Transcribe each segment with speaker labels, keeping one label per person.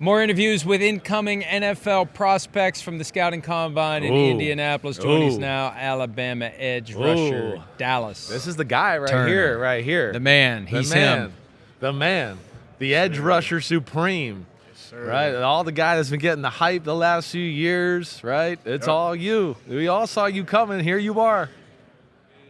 Speaker 1: More interviews with incoming NFL prospects from the Scouting Combine in Indianapolis. Joining us now, Alabama edge rusher, Dallas.
Speaker 2: This is the guy
Speaker 1: Turner.
Speaker 2: right here.
Speaker 1: The man. He's him.
Speaker 2: The man. The edge rusher supreme. Right? And all the guy that's been getting the hype the last few years, right? It's all you. We all saw you coming. Here you are.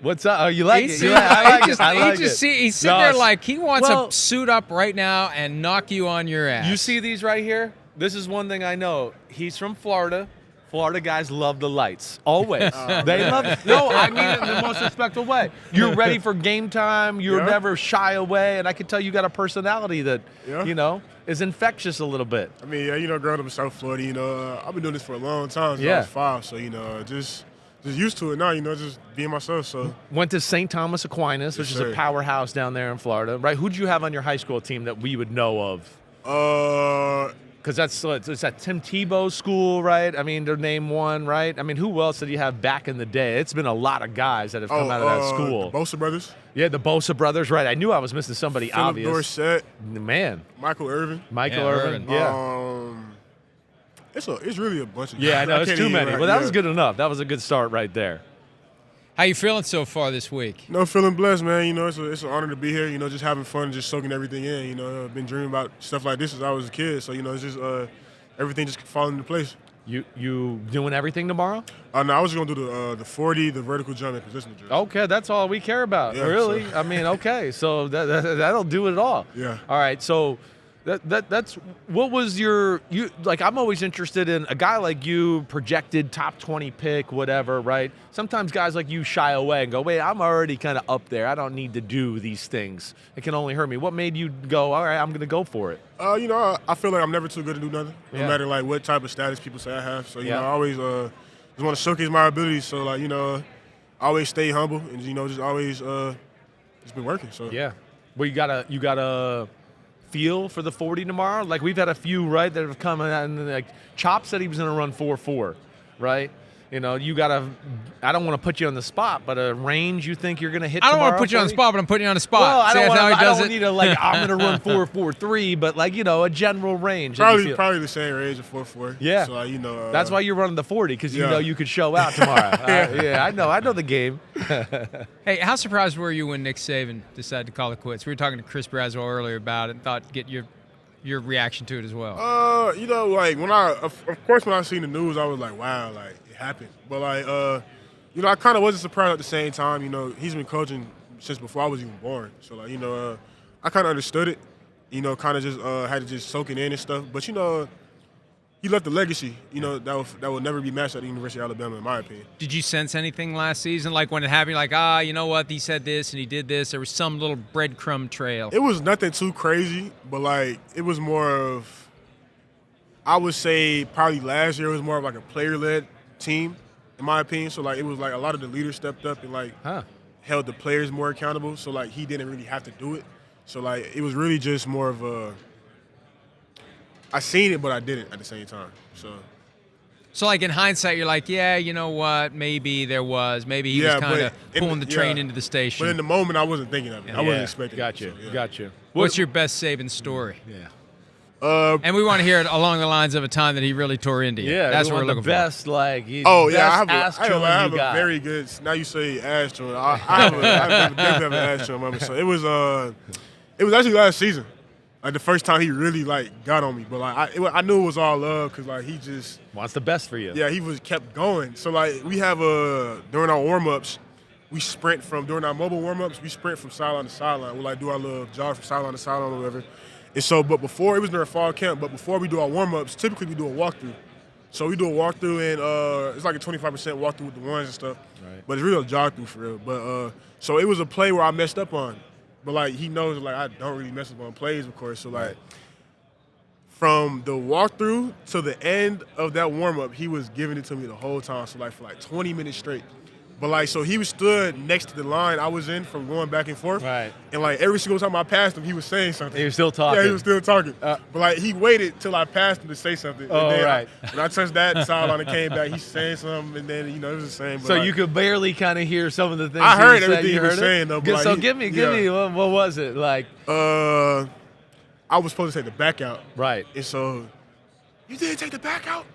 Speaker 2: What's up? Oh, you like it?
Speaker 1: He's sitting there like he wants to suit up right now and knock you on your ass.
Speaker 2: You see these right here? This is one thing I know. He's from Florida. Florida guys love the lights. Always. They love it. No, I mean it in the most respectful way. You're ready for game time. You're never shy away. And I can tell you got a personality that, is infectious a little bit.
Speaker 3: I mean, growing up in South Florida, I've been doing this for a long time since I was 5. So, just used to it now, just being myself. So
Speaker 2: went to St. Thomas Aquinas, which is a powerhouse down there in Florida, right? Who'd you have on your high school team that we would know of? Because it's at Tim Tebow's school, right? I mean, their name one, right? I mean, who else did you have back in the day? It's been a lot of guys that have come out of that school.
Speaker 3: The Bosa brothers.
Speaker 2: Yeah, the Bosa brothers, right? I knew I was missing somebody
Speaker 3: Philip
Speaker 2: obvious.
Speaker 3: Dorsett.
Speaker 2: Man.
Speaker 3: Michael Irvin.
Speaker 2: Yeah.
Speaker 3: It's really a bunch of guys.
Speaker 2: Yeah, I know. It's too many. Well, that was good enough. That was a good start right there.
Speaker 1: How you feeling so far this week?
Speaker 3: Feeling blessed, man. It's an honor to be here. Just having fun and just soaking everything in. I've been dreaming about stuff like this since I was a kid. So, it's just everything just falling into place.
Speaker 2: You doing everything tomorrow?
Speaker 3: No, I was going to do the 40, the vertical jump, and positional drill.
Speaker 2: Okay, that's all we care about, really. So. I mean, okay, so that'll do it all.
Speaker 3: Yeah.
Speaker 2: All right, so that's what was your I'm always interested in a guy like you, projected top 20 pick, whatever, right? Sometimes guys like you shy away and go, wait, I'm already kind of up there. I don't need to do these things. It can only hurt me. What made you go, all right, I'm going to go for it?
Speaker 3: I feel like I'm never too good to do nothing, no matter like what type of status people say I have. So, I always just want to showcase my abilities. So, I always stay humble and, just always just been working. So
Speaker 2: yeah. Well, you gotta feel for the 40 tomorrow? Like, we've had a few, right, that have come in, and like Chop said he was going to run 4.4, right? You got to – I don't want to put you on the spot, but a range you think you're going to hit tomorrow?
Speaker 1: I don't want to put you on the spot, but I'm putting you on the spot.
Speaker 2: Well, I don't need to, I'm going to run 4.43, but, a general range.
Speaker 3: Probably the same range of 4.4.
Speaker 2: Yeah.
Speaker 3: So,
Speaker 2: that's why you're running the 40, because you could show out tomorrow. I know the game.
Speaker 1: Hey, how surprised were you when Nick Saban decided to call it quits? We were talking to Chris Braswell earlier about it and thought get your reaction to it as well.
Speaker 3: When I seen the news, I was like, wow, like it happened. But I kind of wasn't surprised at the same time. He's been coaching since before I was even born. So I kind of understood it. Kind of just had to just soak it in and stuff. But he left a legacy, that will never be matched at the University of Alabama, in my opinion.
Speaker 1: Did you sense anything last season, like when it happened, like, you know what, he said this and he did this? There was some little breadcrumb trail.
Speaker 3: It was nothing too crazy, but, it was more of, I would say probably last year it was more of, a player-led team, in my opinion. So, it was, a lot of the leaders stepped up and, held the players more accountable. So, he didn't really have to do it. So, it was really just more of a – I seen it, but I didn't at the same time.
Speaker 1: So in hindsight, you're like, yeah, you know what? Maybe there was. Maybe he was kind of pulling the train into the station.
Speaker 3: But in the moment, I wasn't thinking of it. I wasn't expecting it.
Speaker 2: Gotcha.
Speaker 1: What's your best Saban story?
Speaker 2: Yeah.
Speaker 1: And we want to hear it along the lines of a time that he really tore into you.
Speaker 2: Yeah,
Speaker 1: that's what we're looking
Speaker 2: best,
Speaker 1: for.
Speaker 2: I
Speaker 3: have a very good. Now you say ass chewing. I definitely have an ass chewing moment. So it was actually last season. The first time he really got on me, but I knew it was all love because he just
Speaker 2: wants the best for you.
Speaker 3: Yeah, he was kept going. So we have during our warm ups, we sprint during our mobile warm ups, we sprint from sideline to sideline. We do our little jog from sideline to sideline or whatever. And so, but before it was during fall camp, but before we do our warm ups, typically we do a walkthrough. So we do a walkthrough and it's a 25% walkthrough with the ones and stuff. Right. But it's really a jog through for real. But so it was a play where I messed up on. But, he knows, I don't really mess up on plays, of course. So, from the walkthrough to the end of that warm-up, he was giving it to me the whole time. So, for 20 minutes straight. But, so he was stood next to the line I was in from going back and forth.
Speaker 2: Right.
Speaker 3: And, every single time I passed him, he was saying something.
Speaker 2: He was still talking.
Speaker 3: Yeah, he was still talking. But, he waited till I passed him to say something.
Speaker 2: Oh,
Speaker 3: and then
Speaker 2: right.
Speaker 3: When I touched that sideline and came back, he's saying something, and then, it was the same. But,
Speaker 2: so you could barely kind of hear some of the things
Speaker 3: I heard
Speaker 2: he
Speaker 3: everything
Speaker 2: he
Speaker 3: was saying, though. But,
Speaker 2: so give me, what was it?
Speaker 3: I was supposed to say the back out.
Speaker 2: Right.
Speaker 3: And so you didn't take the back out?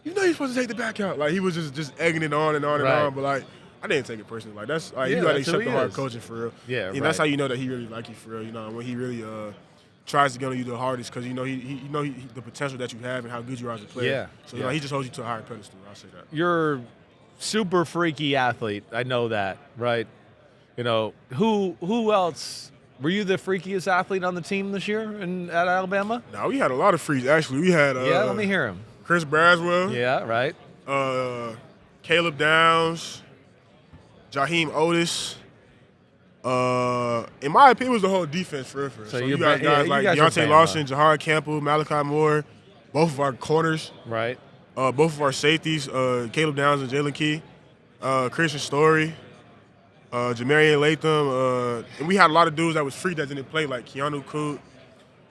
Speaker 3: You know you're supposed to take the back out. Like, he was just egging it on and on and on. But, like, I didn't take it personally. Like, that's like, you got to accept the hard coaching for real.
Speaker 1: Yeah,
Speaker 3: and that's how you know that he really like you for real. You know, when he really tries to get on you the hardest, because he the potential that you have and how good you are as a player.
Speaker 1: Yeah.
Speaker 3: So you know, he just holds you to a higher pedestal. I'll say that.
Speaker 1: You're super freaky athlete. I know that, right? You know, who else? Were you the freakiest athlete on the team this year at Alabama?
Speaker 3: No, we had a lot of freaks actually. We had
Speaker 1: let me hear him.
Speaker 3: Chris Braswell.
Speaker 1: Yeah, right.
Speaker 3: Caleb Downs. Jaheim Otis. In my opinion, it was the whole defense for real. So you got guys like Deontay Lawson, Jahar Campbell, Malachi Moore, both of our corners.
Speaker 1: Right.
Speaker 3: Both of our safeties, Caleb Downs and Jalen Key, Christian Story, Jamarian Latham, and we had a lot of dudes that was free that didn't play, like Keanu Coot,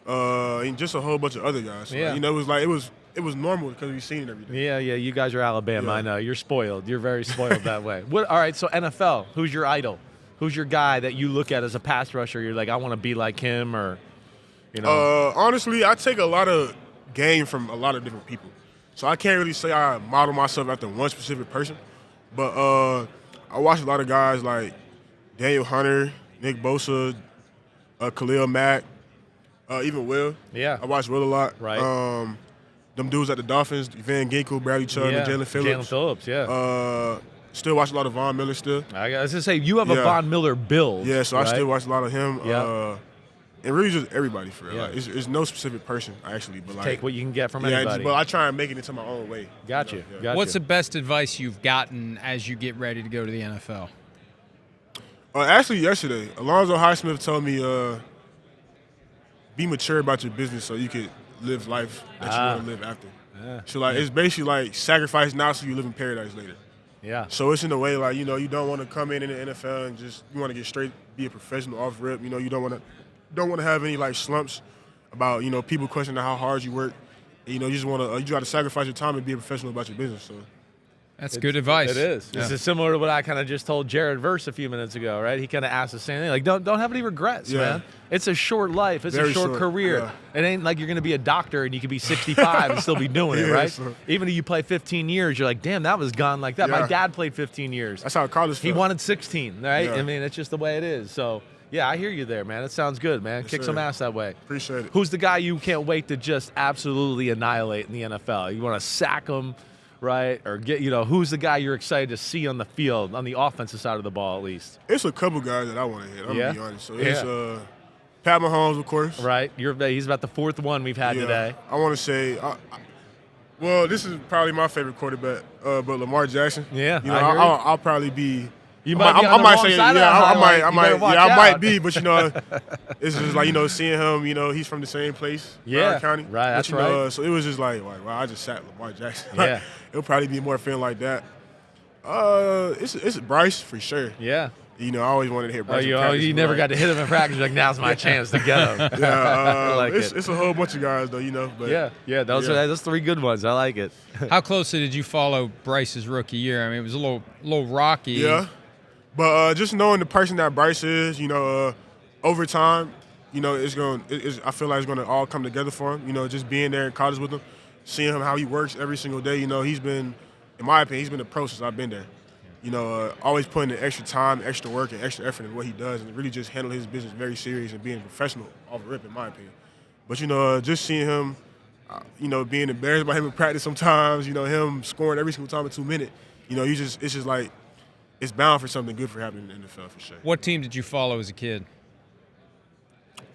Speaker 3: and just a whole bunch of other guys. So,
Speaker 1: yeah.
Speaker 3: You know, it was normal because we've seen it every day.
Speaker 1: Yeah, you guys are Alabama. Yeah. I know. You're spoiled. You're very spoiled that way. All right, so NFL, who's your idol? Who's your guy that you look at as a pass rusher? You're like, I want to be like him, or, you know?
Speaker 3: Honestly, I take a lot of game from a lot of different people. So I can't really say I model myself after one specific person. But I watch a lot of guys like Daniel Hunter, Nick Bosa, Khalil Mack, even Will.
Speaker 1: Yeah.
Speaker 3: I watch Will a lot.
Speaker 1: Right.
Speaker 3: Them dudes at the Dolphins, Van Ginkel, Bradley Chubb, and Jalen Phillips.
Speaker 1: Jalen Phillips, yeah.
Speaker 3: Still watch a lot of Von Miller still.
Speaker 1: I was going to say, you have a Von Miller build.
Speaker 3: Yeah, so
Speaker 1: right?
Speaker 3: I still watch a lot of him.
Speaker 1: Yeah.
Speaker 3: And really just everybody for real.
Speaker 1: Yeah.
Speaker 3: Like, it's no specific person, actually. But like,
Speaker 1: take what you can get from anybody.
Speaker 3: But I try and make it into my own way.
Speaker 1: Got you.
Speaker 3: Yeah.
Speaker 1: Got
Speaker 2: What's
Speaker 1: you.
Speaker 2: the best advice you've gotten as you get ready to go to the NFL?
Speaker 3: Actually, yesterday, Alonzo Highsmith told me, be mature about your business so you can live life that you want to live after.
Speaker 1: Yeah.
Speaker 3: So, like, it's basically like sacrifice now so you live in paradise later.
Speaker 1: Yeah.
Speaker 3: So it's in a way like, you know, you don't want to come in the NFL and just, you want to get straight, be a professional off rip. You know, you don't want to have any like slumps about, you know, people questioning how hard you work. And, you know, you just want to, you got to sacrifice your time and be a professional about your business. So
Speaker 2: that's good advice.
Speaker 1: It is.
Speaker 2: Yeah.
Speaker 1: This is similar to what I kind of just told Jared Verse a few minutes ago, right? He kind of asked the same thing. Like, don't have any regrets, man. It's a short life. It's
Speaker 3: Very
Speaker 1: a short career.
Speaker 3: Yeah.
Speaker 1: It ain't like you're going to be a doctor and you could be 65 and still be doing it, right?
Speaker 3: So.
Speaker 1: Even if you play 15 years, you're like, damn, that was gone like that.
Speaker 3: Yeah.
Speaker 1: My dad played 15 years.
Speaker 3: That's how college felt.
Speaker 1: He wanted 16, right?
Speaker 3: Yeah.
Speaker 1: I mean, it's just the way it is. So, yeah, I hear you there, man. It sounds good, man.
Speaker 3: Yes,
Speaker 1: Kick
Speaker 3: sir.
Speaker 1: some ass that way.
Speaker 3: Appreciate it.
Speaker 1: Who's the guy you can't wait to just absolutely annihilate in the NFL? You want to sack him, right? Or get, you know, who's the guy you're excited to see on the field, on the offensive side of the ball at least?
Speaker 3: It's a couple guys that I want to hit. I'm going to be honest. So it's
Speaker 1: Yeah.
Speaker 3: Pat Mahomes, of course.
Speaker 1: Right. He's about the fourth one we've had today.
Speaker 3: I want to say, well, this is probably my favorite quarterback, but Lamar Jackson.
Speaker 1: Yeah,
Speaker 3: You know,
Speaker 1: I hear you.
Speaker 3: I'll probably be.
Speaker 1: You might be on the wrong side of that highlight. You better watch
Speaker 3: I might
Speaker 1: out.
Speaker 3: be, but you know, it's just like, you know, seeing him, you know, he's from the same place, Broward County.
Speaker 1: Right,
Speaker 3: But,
Speaker 1: that's
Speaker 3: you know,
Speaker 1: right.
Speaker 3: So it was just like, wow, I just sat Lamar Jackson.
Speaker 1: Yeah.
Speaker 3: It'll probably be more feeling like that. It's Bryce for sure.
Speaker 1: Yeah.
Speaker 3: You know, I always wanted to hit Bryce.
Speaker 1: You never got to hit him in practice. You're like, now's my chance to get him.
Speaker 3: Yeah,
Speaker 1: I like
Speaker 3: it's a whole bunch of guys though, you know. But
Speaker 1: yeah, those three good ones. I like it.
Speaker 2: How closely did you follow Bryce's rookie year? I mean, it was a little rocky.
Speaker 3: Yeah, but just knowing the person that Bryce is, you know, over time, you know, I feel like it's going to all come together for him. You know, just being there in college with him, seeing him how he works every single day. You know, he's been, in my opinion, he's been a pro since I've been there. You know, always putting in extra time, extra work, and extra effort in what he does, and really just handle his business very serious and being professional off the rip, in my opinion. But, you know, just seeing him, you know, being embarrassed by him in practice sometimes, you know, him scoring every single time in 2 minutes, you know, it's just like, it's bound for something good for happening in the NFL for sure.
Speaker 2: What team did you follow as a kid?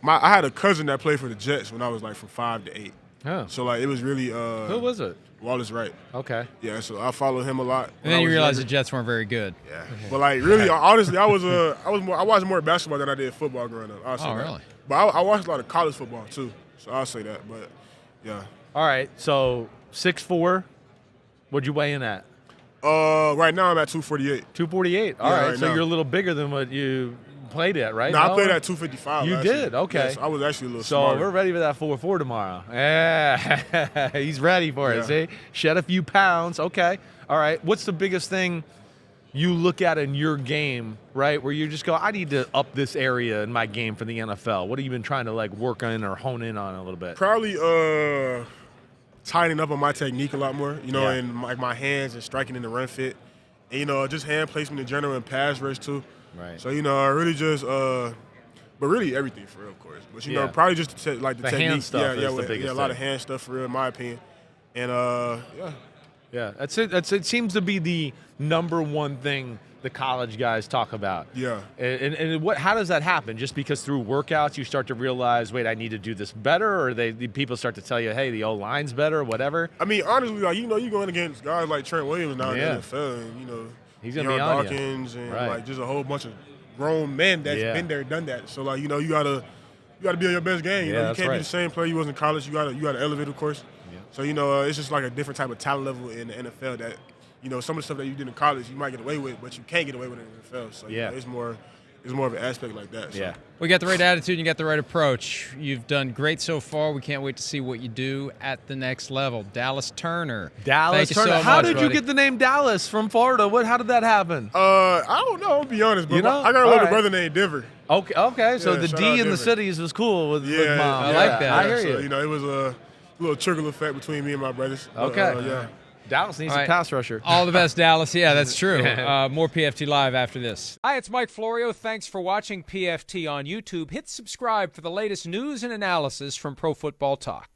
Speaker 3: I had a cousin that played for the Jets when I was like from 5 to 8.
Speaker 1: Oh.
Speaker 3: So like it was really
Speaker 1: Who was it?
Speaker 3: Wallace Wright.
Speaker 1: Okay.
Speaker 3: Yeah, so I followed him a lot.
Speaker 2: And then you realized the Jets weren't very good.
Speaker 3: Yeah. But like really, honestly, I watched more basketball than I did football growing up. I'll say that.
Speaker 2: Really?
Speaker 3: But I watched a lot of college football too. So I'll say that. But yeah.
Speaker 1: All right. So 6'4", what'd you weigh in at?
Speaker 3: Right now I'm at 248.
Speaker 1: 248. All
Speaker 3: Yeah,
Speaker 1: right.
Speaker 3: right
Speaker 1: So
Speaker 3: now.
Speaker 1: you're a little bigger than what you played at, right?
Speaker 3: No, I played at 255.
Speaker 1: You
Speaker 3: last
Speaker 1: did?
Speaker 3: year.
Speaker 1: Okay.
Speaker 3: Yeah, so I was actually a little
Speaker 1: So
Speaker 3: smarter.
Speaker 1: we're ready for that 4-4 tomorrow. Yeah, he's ready for it.
Speaker 3: Yeah.
Speaker 1: See, shed a few pounds. Okay. All right. What's the biggest thing you look at in your game, right, where you just go, I need to up this area in my game for the NFL? What have you been trying to like work on or hone in on a little bit?
Speaker 3: Probably tightening up on my technique a lot more, and like my hands and striking in the run fit. And, just hand placement in general and pass rush too.
Speaker 2: Right.
Speaker 3: So, really just but really everything for real, of course. But, probably just the technique.
Speaker 2: Hand stuff is the biggest
Speaker 3: a lot of
Speaker 2: thing.
Speaker 3: hand stuff for real, in my opinion. And,
Speaker 2: Yeah, that's it. It seems to be the number one thing the college guys talk about.
Speaker 3: Yeah.
Speaker 2: And how does that happen? Just because through workouts you start to realize, wait, I need to do this better, or the people start to tell you, hey, the O-line's better, or whatever?
Speaker 3: I mean, honestly, like, you're going against guys like Trent Williams now in the NFL, and,
Speaker 2: he's going to be on
Speaker 3: Dawkins, and,
Speaker 2: right.
Speaker 3: like, just a whole bunch of grown men that's been there, done that. So, like, you gotta be on your best game. You can't be the same player you was in college. You gotta elevate, of course. Yeah. So, it's just like a different type of talent level in the NFL that, some of the stuff that you did in college you might get away with, but you can't get away with it in the NFL. So, it's more of an aspect like that. So.
Speaker 2: Yeah.
Speaker 4: We got the right attitude and you got the right approach. You've done great so far. We can't wait to see what you do at the next level. Dallas Turner.
Speaker 2: Thank you so much, how did you get the name Dallas from Florida? How did that happen?
Speaker 3: I don't know, I'll be honest, but I got a little brother named Denver.
Speaker 2: Okay. So the D in
Speaker 3: Denver.
Speaker 2: the cities was cool with Mom.
Speaker 4: I like that.
Speaker 2: I hear you.
Speaker 3: So, it was a little trickle effect between me and my brothers.
Speaker 2: Okay. Dallas needs a pass rusher.
Speaker 4: All the best, Dallas. Yeah, that's true. More PFT Live after this.
Speaker 5: Hi, it's Mike Florio. Thanks for watching PFT on YouTube. Hit subscribe for the latest news and analysis from Pro Football Talk.